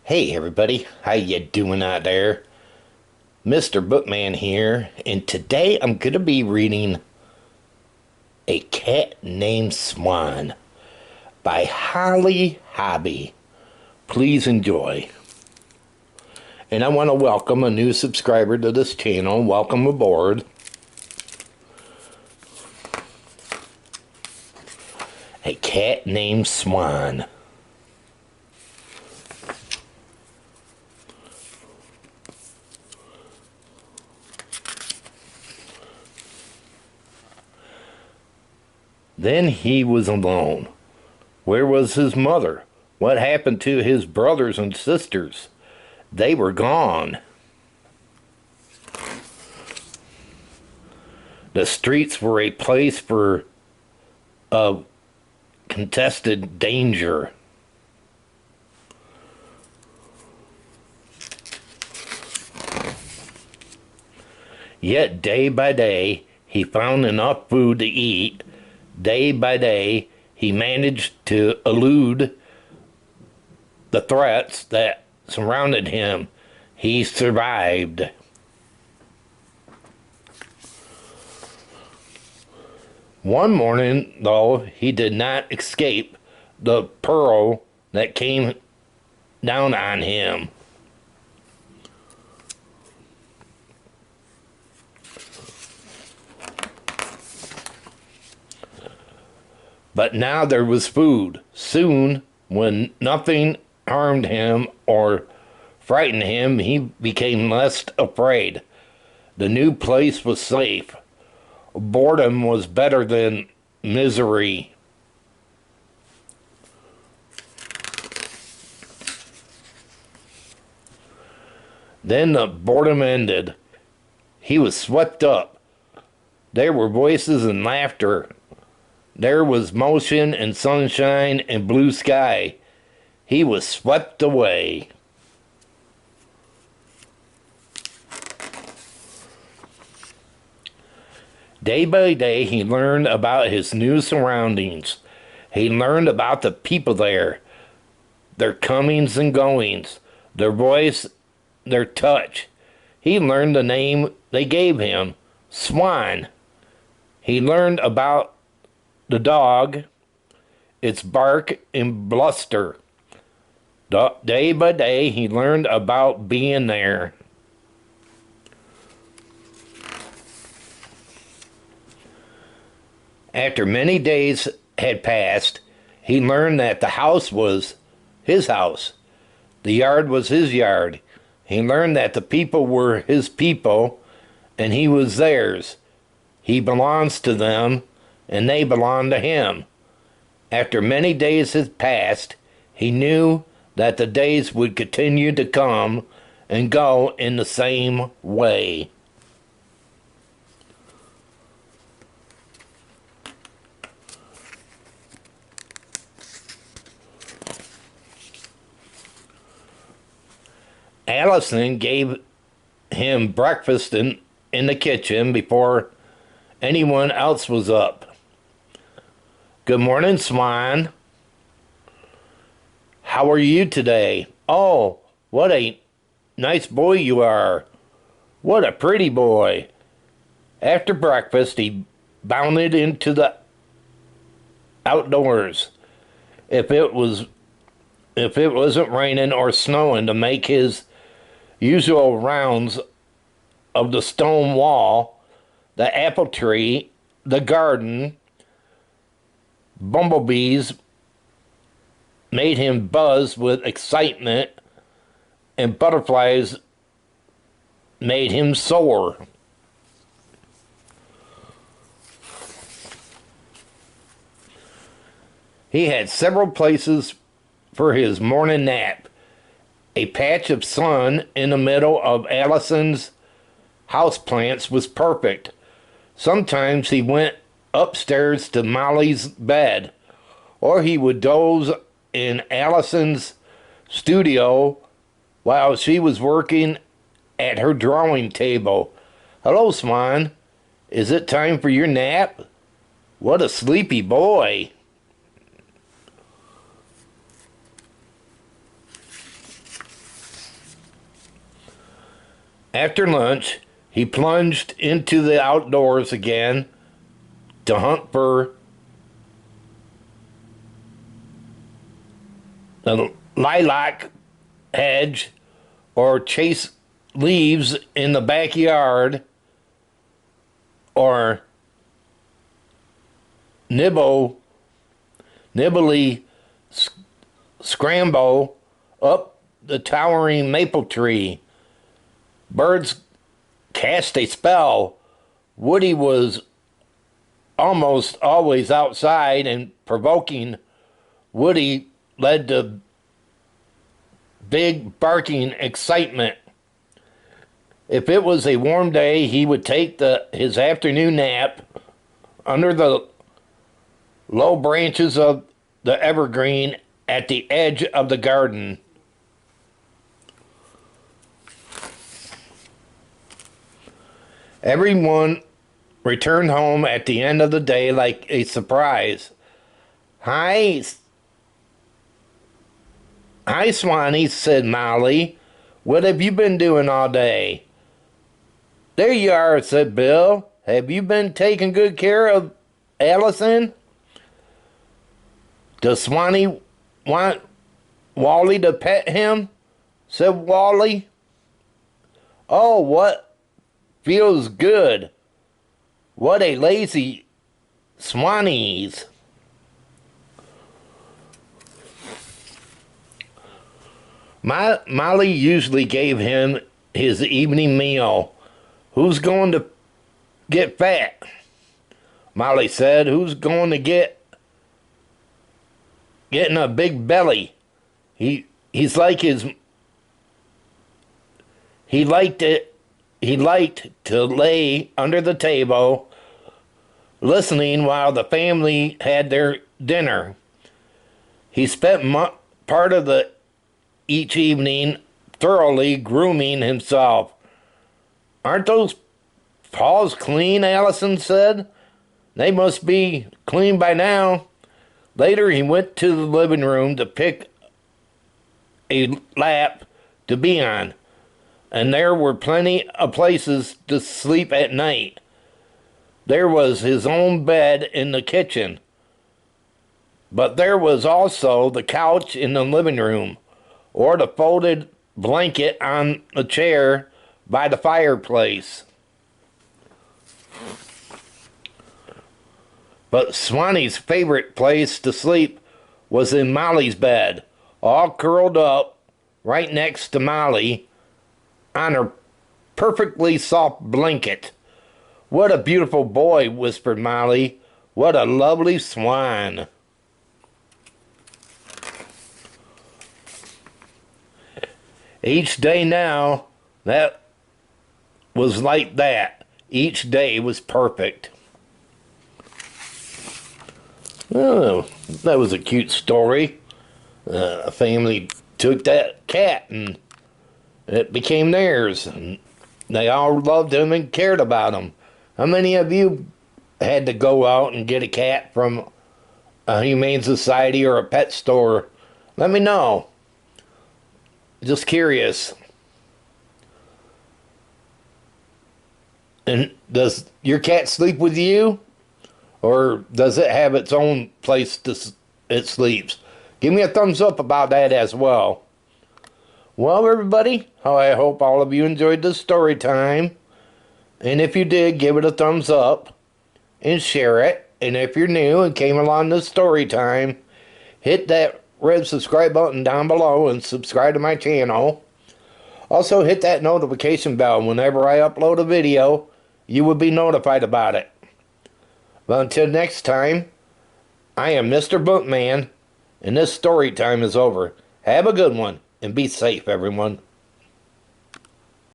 Hey everybody, how you doing out there? Mr. Bookman here, and today I'm going to be reading A Cat Named Swan by Hobbie. Please enjoy. And I want to welcome a new subscriber to this channel. Welcome aboard. A Cat Named Swan. Then he was alone. Where was his mother? What happened to his brothers and sisters? They were gone. The streets were a place for contested danger. Yet day by day, he found enough food to eat. Day by day, he managed to elude the threats that surrounded him. He survived. One morning, though, he did not escape the peril that came down on him. But now there was food. Soon, when nothing harmed him or frightened him, he became less afraid. The new place was safe. Boredom was better than misery. Then the boredom ended. He was swept up. There were voices and laughter. There was motion and sunshine and blue sky. He was swept away. Day by day, he learned about his new surroundings. He learned about the people there, their comings and goings, their voice, their touch. He learned the name they gave him, Swan. He learned about the dog, its bark and bluster. Day by day, he learned about being there. After many days had passed, he learned that the house was his house. The yard was his yard. He learned that the people were his people, and he was theirs. He belongs to them, and they belonged to him. After many days had passed, he knew that the days would continue to come and go in the same way. Allison gave him breakfast in the kitchen before anyone else was up. Good morning, Swan. How are you today? Oh, what a nice boy you are. What a pretty boy. After breakfast, he bounded into the outdoors. If it wasn't raining or snowing, to make his usual rounds of the stone wall, the apple tree, the garden. Bumblebees made him buzz with excitement, and butterflies made him soar. He had several places for his morning nap. A patch of sun in the middle of Allison's houseplants was perfect. Sometimes he went upstairs to Molly's bed, or he would doze in Allison's studio while she was working at her drawing table. Hello, Swan. Is it time for your nap? What a sleepy boy. After lunch, he plunged into the outdoors again to hunt for the lilac hedge or chase leaves in the backyard or nibbly scramble up the towering maple tree. Birds cast a spell. Woody was almost always outside, and provoking Woody led to big barking excitement. If it was a warm day, he would take his afternoon nap under the low branches of the evergreen at the edge of the garden. Everyone returned home at the end of the day like a surprise. Hi, Swanee, said Molly. What have you been doing all day? There you are, said Bill. Have you been taking good care of Allison? Does Swanee want Wally to pet him? Said Wally. Oh, what feels good. What a lazy Swanees. Molly usually gave him his evening meal. Who's going to get fat? Molly said. Who's going to getting a big belly? He's like his. He liked to lay under the table, listening while the family had their dinner. He spent part of each evening thoroughly grooming himself. Aren't those paws clean? Allison said. They must be clean by now. Later, he went to the living room to pick a lap to be on, and there were plenty of places to sleep at night. There was his own bed in the kitchen, but there was also the couch in the living room, or the folded blanket on a chair by the fireplace. But Swanee's favorite place to sleep was in Molly's bed, all curled up right next to Molly on her perfectly soft blanket. What a beautiful boy, whispered Molly. What a lovely swan. Each day now, that was like that. Each day was perfect. Oh, that was a cute story. A family took that cat and it became theirs. And they all loved him and cared about him. How many of you had to go out and get a cat from a humane society or a pet store? Let me know. Just curious. And does your cat sleep with you? Or does it have its own place it sleeps? Give me a thumbs up about that as well. Well, everybody, I hope all of you enjoyed this story time. And if you did, give it a thumbs up and share it. And if you're new and came along this story time, hit that red subscribe button down below and subscribe to my channel. Also, hit that notification bell. Whenever I upload a video, you will be notified about it. But until next time, I am Mr. Bookman, and this story time is over. Have a good one, and be safe, everyone.